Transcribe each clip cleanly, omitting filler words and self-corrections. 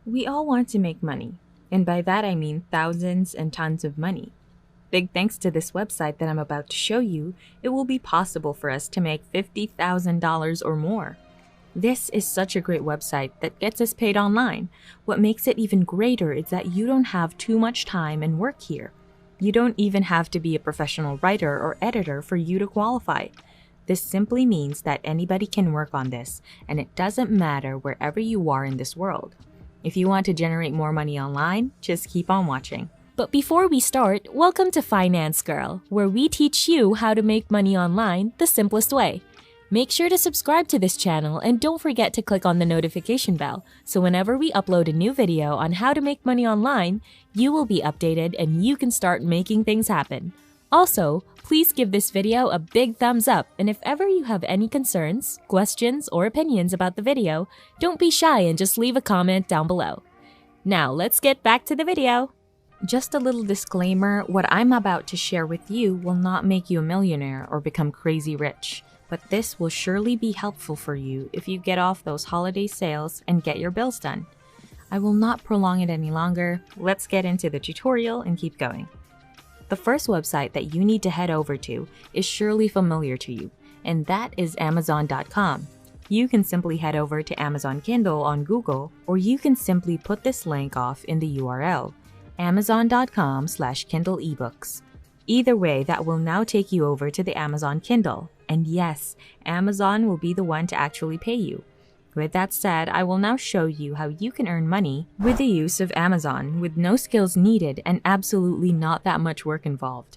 We all want to make money, and by that I mean thousands and tons of money. Big thanks to this website that I'm about to show you, it will be possible for us to make $50,000 or more. This is such a great website that gets us paid online. What makes it even greater is that you don't have too much time and work here. You don't even have to be a professional writer or editor for you to qualify. This simply means that anybody can work on this, and it doesn't matter wherever you are in this world. If you want to generate more money online, just keep on watching. But before we start, welcome to Finance Girl, where we teach you how to make money online the simplest way. Make sure to subscribe to this channel and don't forget to click on the notification bell, so whenever we upload a new video on how to make money online, you will be updated and you can start making things happen. Also, please give this video a big thumbs up, and if ever you have any concerns, questions, or opinions about the video, don't be shy and just leave a comment down below. Now, let's get back to the video. Just a little disclaimer, what I'm about to share with you will not make you a millionaire or become crazy rich, but this will surely be helpful for you if you get off those holiday sales and get your bills done. I will not prolong it any longer. Let's get into the tutorial and keep going. The first website that you need to head over to is surely familiar to you, and that is Amazon.com. You can simply head over to Amazon Kindle on Google, or you can simply put this link off in the URL, amazon.com/Kindle ebooks. Either way, that will now take you over to the Amazon Kindle, and yes, Amazon will be the one to actually pay you. With that said, I will now show you how you can earn money with the use of Amazon with no skills needed and absolutely not that much work involved.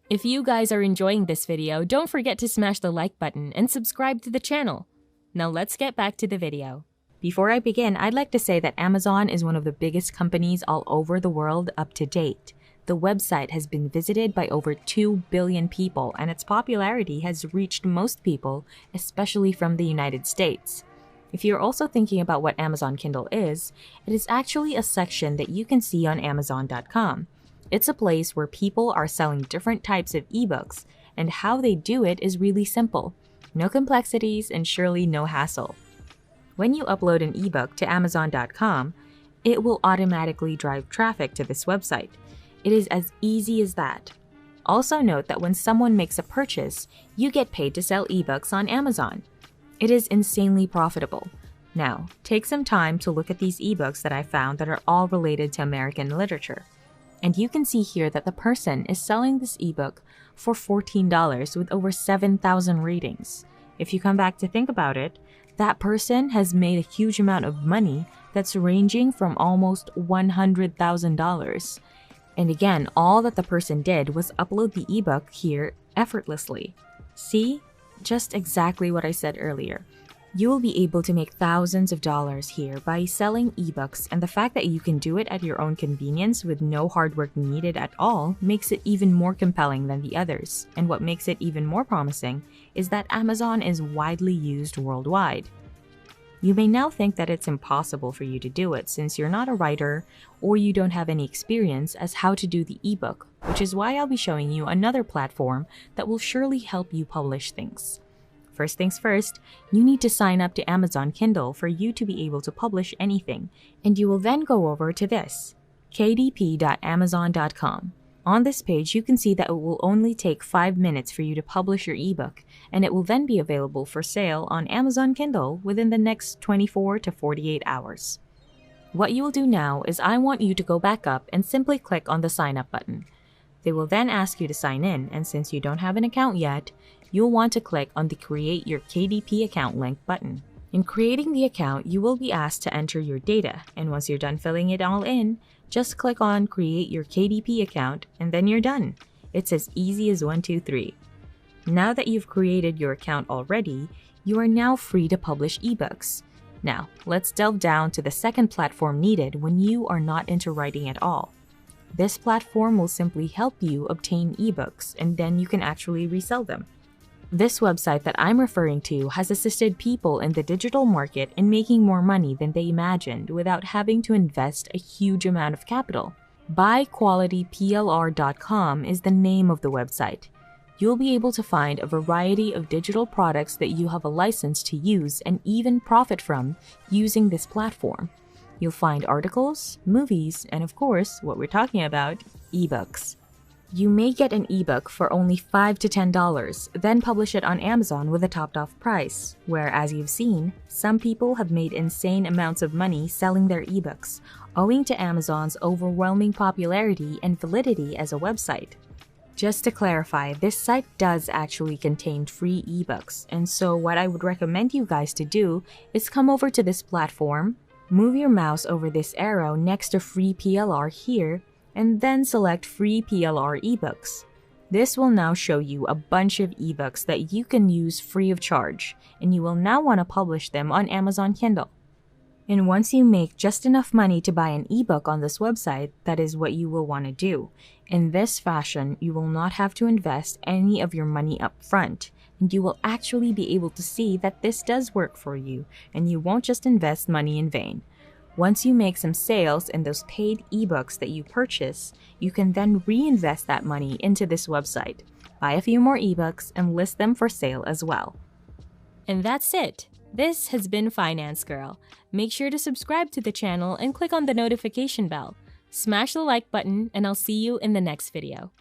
If you guys are enjoying this video, don't forget to smash the like button and subscribe to the channel. Now let's get back to the video. Before I begin, I'd like to say that Amazon is one of the biggest companies all over the world up to date. The website has been visited by over 2 billion people, and its popularity has reached most people, especially from the United States. If you're also thinking about what Amazon Kindle is, it is actually a section that you can see on Amazon.com. It's a place where people are selling different types of ebooks, and how they do it is really simple. No complexities and surely no hassle. When you upload an ebook to Amazon.com, it will automatically drive traffic to this website. It is as easy as that. Also note that when someone makes a purchase, you get paid to sell ebooks on Amazon. It is insanely profitable. Now, take some time to look at these ebooks that I found that are all related to American literature. And you can see here that the person is selling this ebook for $14 with over 7,000 ratings. If you come back to think about it, that person has made a huge amount of money that's ranging from almost $100,000. And again, all that the person did was upload the ebook here effortlessly. See? Just exactly what I said earlier. You will be able to make thousands of dollars here by selling ebooks, and the fact that you can do it at your own convenience with no hard work needed at all makes it even more compelling than the others. And what makes it even more promising is that Amazon is widely used worldwide. You may now think that it's impossible for you to do it since you're not a writer or you don't have any experience as how to do the ebook, which is why I'll be showing you another platform that will surely help you publish things. First things first, you need to sign up to Amazon Kindle for you to be able to publish anything, and you will then go over to this, kdp.amazon.com. On this page, you can see that it will only take 5 minutes for you to publish your ebook, and it will then be available for sale on Amazon Kindle within the next 24 to 48 hours. What you will do now is I want you to go back up and simply click on the sign up button. They will then ask you to sign in, and since you don't have an account yet, you'll want to click on the Create Your KDP Account link button. In creating the account, you will be asked to enter your data, and once you're done filling it all in, just click on Create Your KDP Account, and then you're done. It's as easy as 1, 2, 3. Now that you've created your account already, you are now free to publish ebooks. Now, let's delve down to the second platform needed when you are not into writing at all. This platform will simply help you obtain ebooks, and then you can actually resell them. This website that I'm referring to has assisted people in the digital market in making more money than they imagined without having to invest a huge amount of capital. BuyQualityPLR.com is the name of the website. You'll be able to find a variety of digital products that you have a license to use and even profit from using this platform. You'll find articles, movies, and of course, what we're talking about, ebooks. You may get an ebook for only $5 to $10, then publish it on Amazon with a topped-off price, where, as you've seen, some people have made insane amounts of money selling their ebooks, owing to Amazon's overwhelming popularity and validity as a website. Just to clarify, this site does actually contain free ebooks, and so what I would recommend you guys to do is come over to this platform, move your mouse over this arrow next to Free PLR here, and then select Free PLR ebooks. This will now show you a bunch of ebooks that you can use free of charge, and you will now want to publish them on Amazon Kindle. And once you make just enough money to buy an ebook on this website, that is what you will want to do. In this fashion, you will not have to invest any of your money up front, and you will actually be able to see that this does work for you, and you won't just invest money in vain. Once you make some sales in those paid ebooks that you purchase, you can then reinvest that money into this website, buy a few more ebooks, and list them for sale as well. And that's it. This has been Finance Girl. Make sure to subscribe to the channel and click on the notification bell. Smash the like button, and I'll see you in the next video.